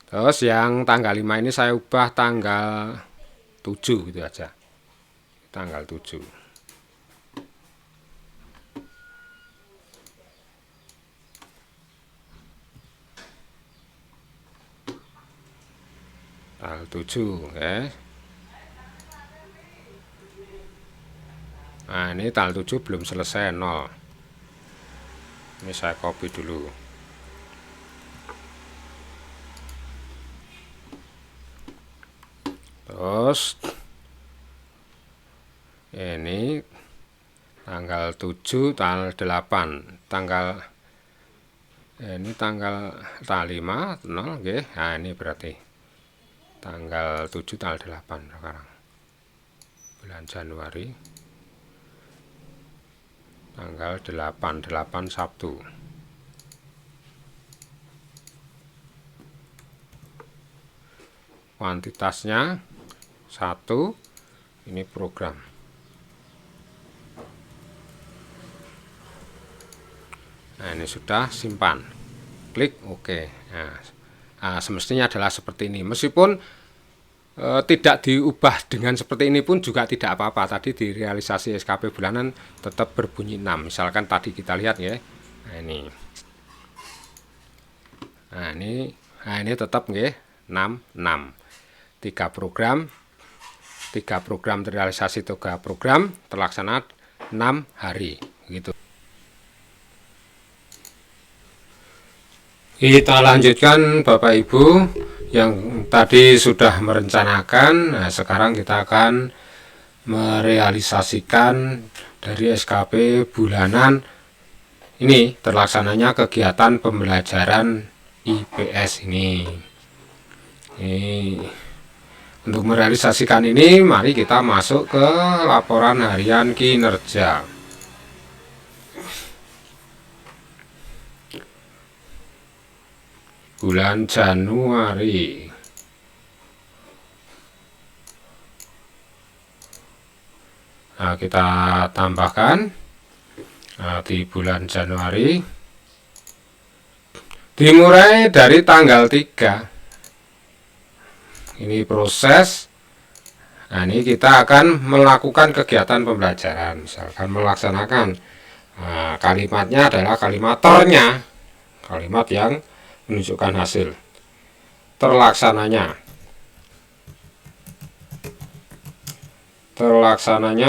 Terus yang tanggal 5 ini saya ubah tanggal 7 gitu aja. Tanggal 7. Tanggal 7, oke. Nah, ini tanggal 7 belum selesai, 0. Ini saya copy dulu. Terus ini tanggal 7, tanggal 8, ini tanggal 5, 0, oke. Nah, ini berarti tanggal 7, tanggal 8 sekarang. Bulan Januari. Tanggal 8 Sabtu. Kuantitasnya 1. Ini program. Nah, ini sudah, simpan. Klik OK. Nah, semestinya adalah seperti ini. Meskipun tidak diubah dengan seperti ini pun juga tidak apa-apa. Tadi di realisasi SKP bulanan tetap berbunyi 6. Misalkan tadi kita lihat ya. Nah, ini tetap nggih 6. 3 program terrealisasi, 3 program terlaksana 6 hari gitu. Kita lanjutkan Bapak Ibu yang tadi sudah merencanakan. Nah, sekarang kita akan merealisasikan dari SKP bulanan ini terlaksananya kegiatan pembelajaran IPS ini. Untuk merealisasikan ini, mari kita masuk ke laporan harian kinerja. Bulan Januari. Nah, kita tambahkan di bulan Januari dimulai dari tanggal 3. Ini proses. Nah, ini kita akan melakukan kegiatan pembelajaran, misalkan melaksanakan. Nah, kalimatnya adalah kalimat ternya, kalimat yang menunjukkan hasil. Terlaksananya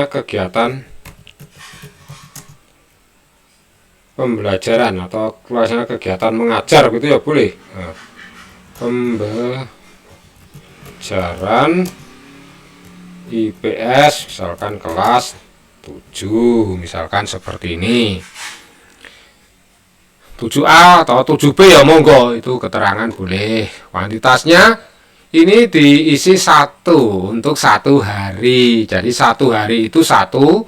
kegiatan pembelajaran atau kegiatan mengajar gitu ya boleh. Nah, pembelajaran IPS misalkan kelas 7, misalkan seperti ini. 7A atau 7B ya monggo, itu keterangan boleh. Kuantitasnya ini diisi 1 untuk 1 hari. Jadi 1 hari itu 1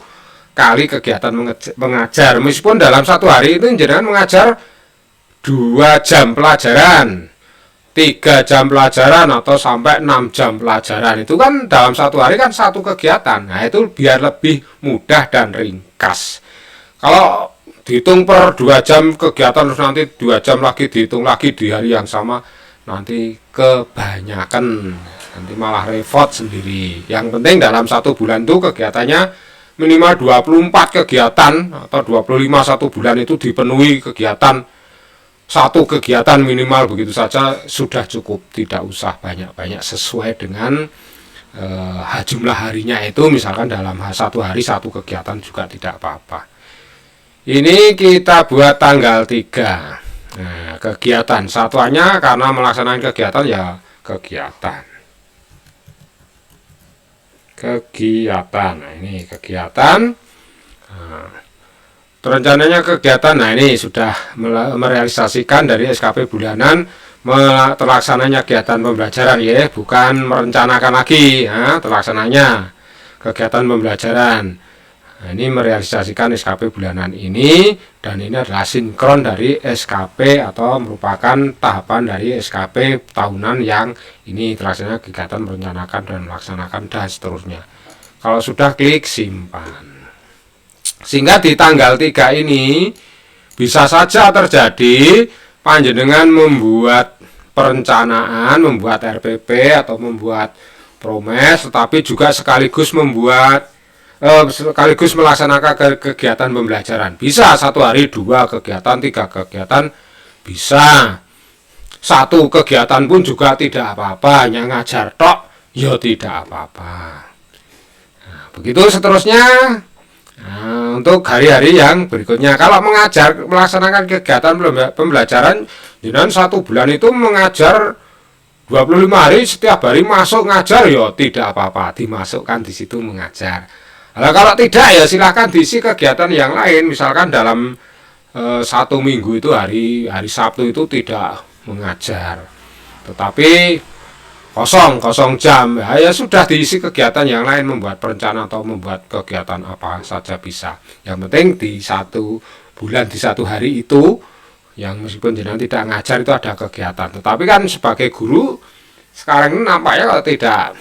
kali kegiatan mengajar. Meskipun dalam 1 hari itu jenengan mengajar 2 jam pelajaran, 3 jam pelajaran, atau sampai 6 jam pelajaran. Itu kan dalam 1 hari kan 1 kegiatan. Nah, itu biar lebih mudah dan ringkas. Kalau dihitung per 2 jam kegiatan, terus nanti 2 jam lagi dihitung lagi di hari yang sama, nanti kebanyakan, nanti malah repot sendiri. Yang penting dalam 1 bulan itu kegiatannya minimal 24 kegiatan, atau 25 1 bulan itu dipenuhi kegiatan, 1 kegiatan minimal, begitu saja sudah cukup. Tidak usah banyak-banyak, sesuai dengan jumlah harinya itu. Misalkan dalam 1 hari 1 kegiatan juga tidak apa-apa. Ini kita buat tanggal 3. Nah, kegiatan satuannya karena melaksanakan kegiatan ya kegiatan. Nah, ini kegiatan. Nah, rencananya kegiatan. Nah, ini sudah merealisasikan dari SKP bulanan terlaksananya kegiatan pembelajaran ya, bukan merencanakan lagi. Nah, terlaksananya kegiatan pembelajaran. Nah, ini merealisasikan SKP bulanan ini, dan ini adalah sinkron dari SKP atau merupakan tahapan dari SKP tahunan yang ini terlaksana kegiatan merencanakan dan melaksanakan dan seterusnya. Kalau sudah klik simpan. Sehingga di tanggal 3 ini bisa saja terjadi panjenengan membuat perencanaan, membuat RPP atau membuat promes, tetapi juga sekaligus melaksanakan kegiatan pembelajaran. Bisa 1 hari 2 kegiatan, 3 kegiatan, bisa 1 kegiatan pun juga tidak apa-apa, hanya ngajar tok ya tidak apa-apa. Nah, begitu seterusnya. Nah, untuk hari-hari yang berikutnya, kalau melaksanakan kegiatan pembelajaran, dengan 1 bulan itu mengajar 25 hari, setiap hari masuk ngajar ya tidak apa-apa, dimasukkan di situ mengajar. Nah, kalau tidak ya silahkan diisi kegiatan yang lain. Misalkan dalam 1 minggu itu hari Sabtu itu tidak mengajar, tetapi kosong jam, ya sudah diisi kegiatan yang lain, membuat perencanaan atau membuat kegiatan apa saja bisa. Yang penting di 1 bulan, di 1 hari itu, yang meskipun jenengan tidak ngajar itu ada kegiatan. Tetapi kan sebagai guru sekarang ini nampaknya kalau tidak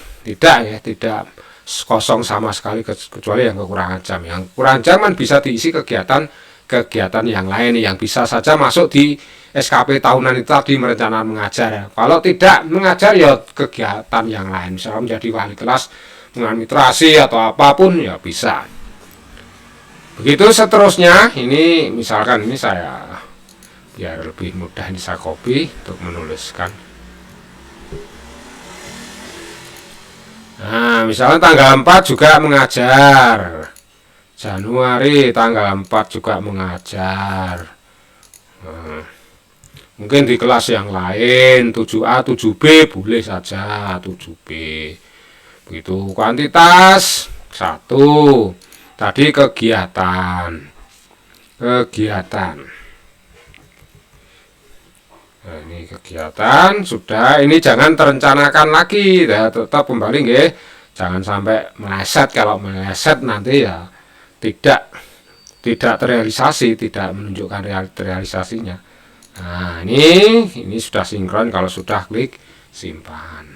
kosong sama sekali, kecuali yang kekurangan jam. Yang kurang jam kan bisa diisi kegiatan yang lain yang bisa saja masuk di SKP tahunan itu tadi, merencanakan mengajar. Kalau tidak mengajar ya kegiatan yang lain, misalnya menjadi wali kelas, mengadministrasi atau apapun ya bisa. Begitu seterusnya. Ini misalkan ini saya biar lebih mudah, ini saya copy untuk menuliskan. Nah, misalnya tanggal 4 juga mengajar. Januari tanggal 4 juga mengajar. Nah, mungkin di kelas yang lain 7A, 7B boleh saja 7B. Begitu. Kuantitas 1. Tadi kegiatan. Nah, ini kegiatan sudah, ini jangan terencanakan lagi ya, tetap kembali nggih. Jangan sampai meleset, kalau meleset nanti ya tidak terrealisasi, tidak menunjukkan realisasinya. Nah, ini sudah sinkron kalau sudah klik simpan.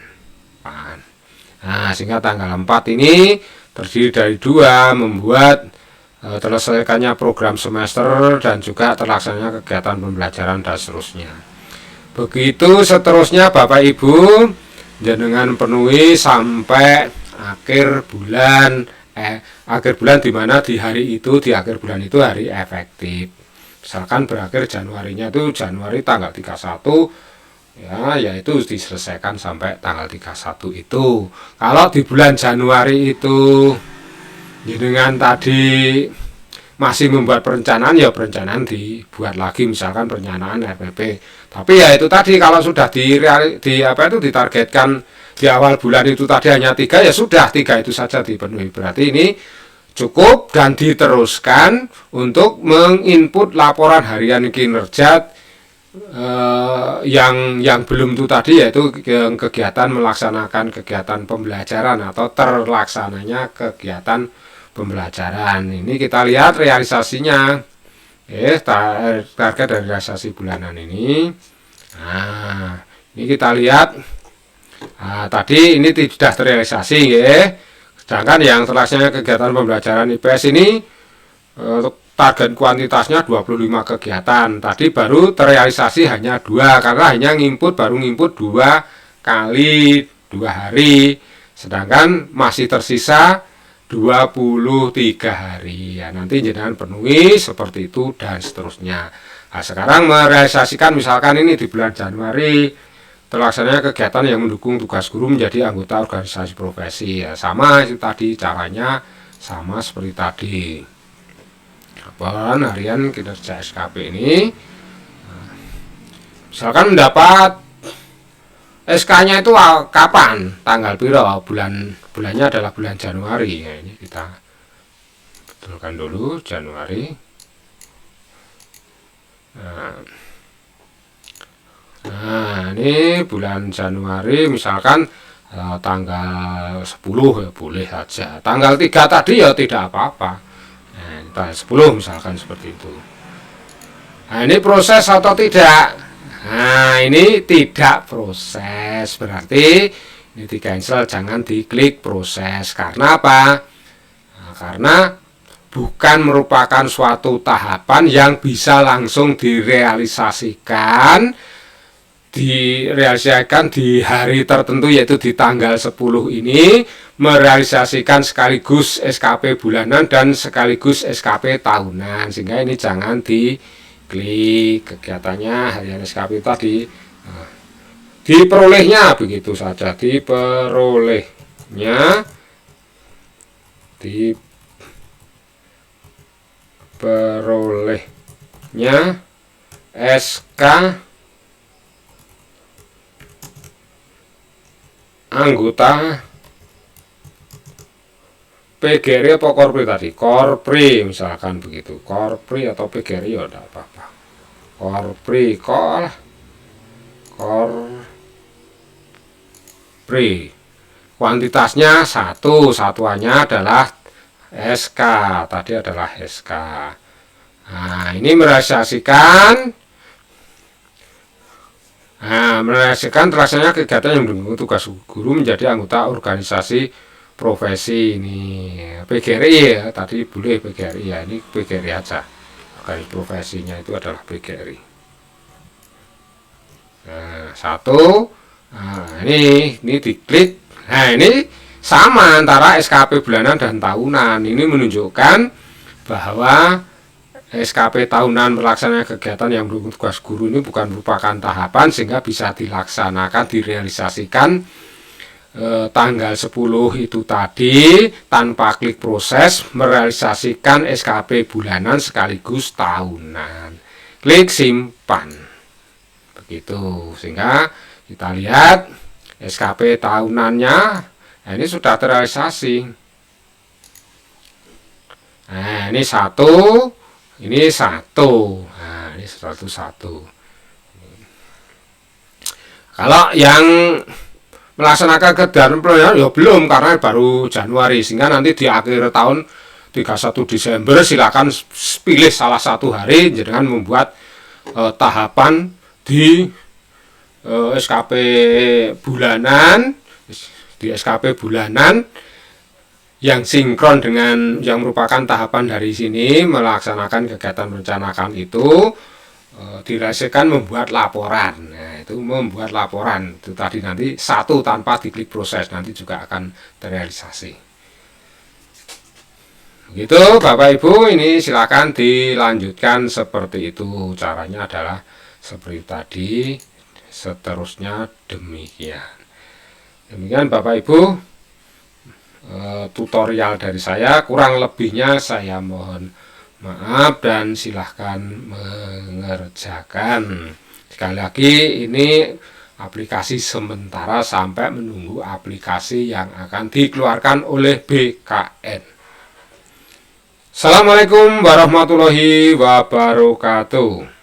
Nah, sehingga tanggal 4 ini terdiri dari dua, membuat terselesaikannya program semester dan juga terlaksananya kegiatan pembelajaran dan seterusnya. Begitu seterusnya Bapak Ibu, dengan penuhi sampai akhir bulan di mana di hari itu, di akhir bulan itu hari efektif. Misalkan berakhir Januarinya itu Januari tanggal 31, ya, yaitu diselesaikan sampai tanggal 31 itu. Kalau di bulan Januari itu dengan tadi masih membuat perencanaan, ya perencanaan dibuat lagi, misalkan perencanaan RPP. Tapi ya itu tadi, kalau sudah ditargetkan di awal bulan itu tadi hanya 3, ya sudah 3 itu saja dipenuhi. Berarti ini cukup dan diteruskan untuk menginput laporan harian kinerja yang belum itu tadi, yaitu kegiatan melaksanakan kegiatan pembelajaran atau terlaksananya kegiatan pembelajaran. Ini kita lihat realisasinya, target dari realisasi bulanan ini. Nah, ini kita lihat. Nah, tadi ini tidak terrealisasi, ya. Sedangkan yang terlaksananya kegiatan pembelajaran IPS ini target kuantitasnya 25 kegiatan. Tadi baru terrealisasi hanya 2, karena hanya baru nginput 2 kali 2 hari. Sedangkan masih tersisa 23 hari. Ya, nanti jenengan penuhi seperti itu dan seterusnya. Nah, sekarang merealisasikan misalkan ini di bulan Januari terlaksananya kegiatan yang mendukung tugas guru menjadi anggota organisasi profesi. Ya, sama itu tadi, caranya sama seperti tadi. Laporan harian kinerja SKP ini, misalkan mendapat SK-nya itu kapan, tanggal piro, bulannya adalah bulan Januari. Ya, ini kita betulkan dulu Januari. Nah, ini bulan Januari misalkan tanggal 10 ya boleh saja. Tanggal 3 tadi ya tidak apa-apa. Nah, tanggal 10 misalkan seperti itu. Nah, ini proses atau tidak? Nah, ini tidak proses, berarti ini di cancel, jangan diklik proses. Karena apa? Nah, karena bukan merupakan suatu tahapan yang bisa langsung direalisasikan di hari tertentu, yaitu di tanggal 10 ini, merealisasikan sekaligus SKP bulanan dan sekaligus SKP tahunan. Sehingga ini jangan diklik kegiatannya harian SKP tadi. Nah, diperolehnya begitu saja, diperolehnya SK anggota PGRI atau Korpri tadi, Korpri misalkan begitu, Korpri atau PGRI ya tidak apa-apa, Korpri, Korpri, kuantitasnya 1, satuannya adalah SK, tadi adalah SK. Nah, ini merealisasikan terlaksananya kegiatan yang mendukung tugas guru menjadi anggota organisasi profesi. Ini PGRI ya, tadi boleh PGRI ya, ini PGRI aja, organisasi profesinya itu adalah PGRI. Nah, 1. Nah, ini diklik. Nah, ini sama antara SKP bulanan dan tahunan. Ini menunjukkan bahwa SKP tahunan melaksanakan kegiatan yang mendukung tugas guru ini bukan merupakan tahapan, sehingga bisa dilaksanakan, direalisasikan tanggal 10 itu tadi tanpa klik proses, merealisasikan SKP bulanan sekaligus tahunan. Klik simpan. Begitu, sehingga kita lihat SKP tahunannya, nah ini sudah terrealisasi. Nah, ini 1, ini 1. Nah, ini 1. Kalau yang melaksanakan kegiatan pelayanan ya belum, karena baru Januari, sehingga nanti di akhir tahun 31 Desember silakan pilih salah satu hari dengan membuat tahapan di SKP bulanan, yang sinkron dengan yang merupakan tahapan dari sini melaksanakan kegiatan merencanakan itu, dirasakan membuat laporan. Nah, itu membuat laporan itu tadi nanti satu tanpa diklik proses nanti juga akan terrealisasi. Begitu Bapak Ibu, ini silakan dilanjutkan seperti itu. Caranya adalah seperti tadi, seterusnya demikian. Demikian Bapak Ibu, tutorial dari saya. Kurang lebihnya saya mohon maaf dan silahkan mengerjakan. Sekali lagi, ini aplikasi sementara sampai menunggu aplikasi yang akan dikeluarkan oleh BKN. Assalamualaikum warahmatullahi wabarakatuh.